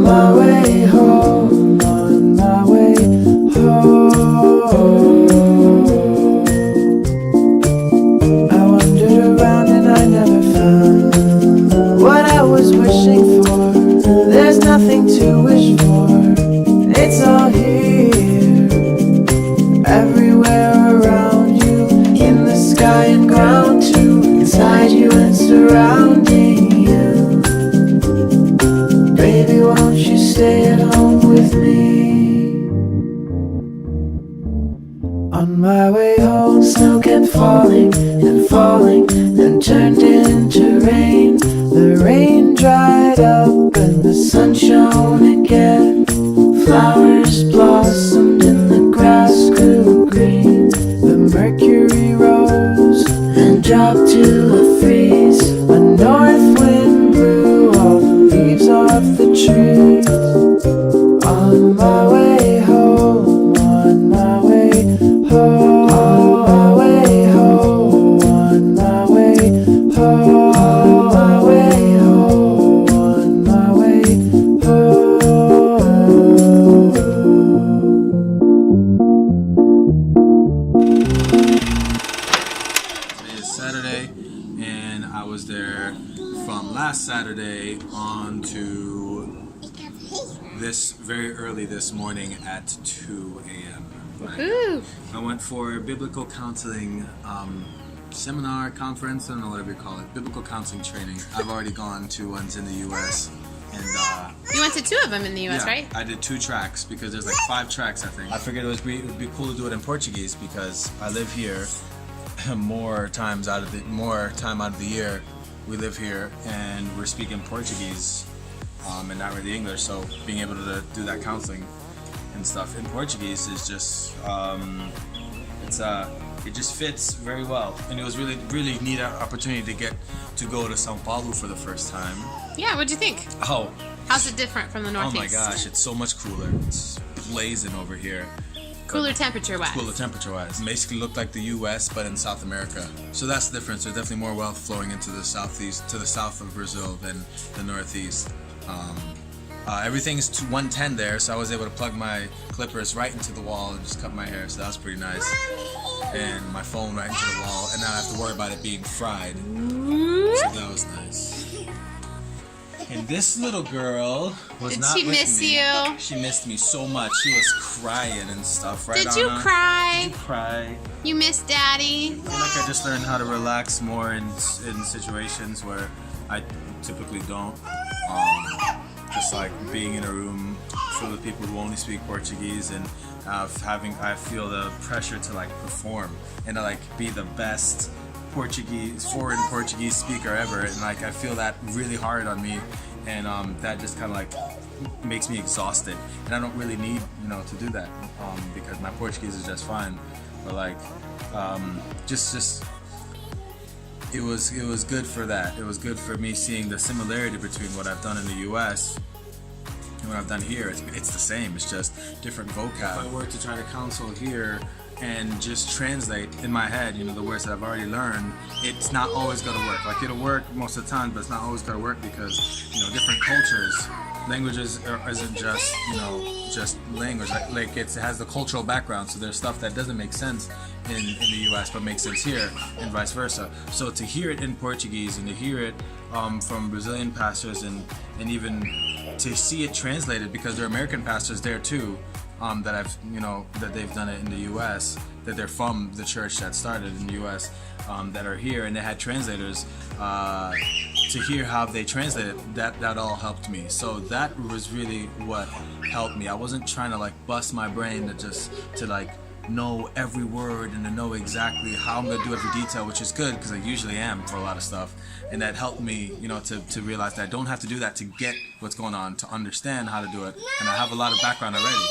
my way home, on my way home. I wandered around and I never found what I was wishing for. There's nothing to wish for, it's all here, everywhere around you, in the sky and ground too, inside you and surrounding you. Baby, won't you stay at home with me? On my way home, snow kept falling and falling, then turned into rain. The rain dried up and the sun shone again. Flowers blossomed and the grass grew green. The mercury rose and dropped to a freeze. A north wind blew all the leaves off the trees. On my way home, on my way home, on my way home, on my way home, on my way home, on my way home. Today is Saturday, and I was there from last Saturday on to this very early this morning at 2 a.m. Woohoo! I went for a biblical counseling seminar, conference, I don't know, whatever you call it, biblical counseling training. I've already gone to ones in the U.S. and You went to 2 of them in the U.S., yeah, right? I did 2 tracks because there's like 5 tracks, I think. I figured it would be cool to do it in Portuguese because I live here more time out of the year. We live here and we're speaking Portuguese and not really English, so being able to do that counseling and stuff in Portuguese is just it just fits very well, and it was really neat opportunity to get to go to São Paulo for the first time. Yeah, what'd you think? Oh, How's it different from the Northeast? oh my gosh, it's so much cooler. It's blazing over here. Cooler temperature-wise. Cooler temperature-wise. Basically looked like the U.S. but in South America. So that's the difference. There's definitely more wealth flowing into the southeast, to the south of Brazil than the Northeast. Everything's to 110 there, so I was able to plug my clippers right into the wall and just cut my hair, so that was pretty nice. And my phone right into the wall, and now I have to worry about it being fried. So that was nice. And this little girl was not with me. Did she miss you? She missed me so much. She was crying and stuff, right? Did you Anna? cry? Did you cry? You missed Daddy? I feel like I just learned how to relax more in situations where I typically don't. Just like being in a room full of people who only speak Portuguese and I feel the pressure to like perform and to like be the best foreign Portuguese speaker ever, and like I feel that really hard on me, and that just kind of like makes me exhausted, and I don't really need to do that because my Portuguese is just fine, but like it was good for that. It was good for me seeing the similarity between what I've done in the U.S. and what I've done here. It's the same. It's just different vocab. If I were to try to counsel here and just translate in my head, the words that I've already learned, it's not always going to work. Like it'll work most of the time, but it's not always going to work because different cultures. Languages isn't just just language. Like it has the cultural background. So there's stuff that doesn't make sense in the U.S. but makes sense here, and vice versa. So to hear it in Portuguese and to hear it from Brazilian pastors and even to see it translated, because there are American pastors there too, that they've done it in the U.S. that they're from the church that started in the U.S. That are here, and they had translators. To hear how they translated, that all helped me. So that was really what helped me. I wasn't trying to like bust my brain to like know every word and to know exactly how I'm gonna do every detail, which is good because I usually am for a lot of stuff, and that helped me to realize that I don't have to do that to get what's going on, to understand how to do it, and I have a lot of background already.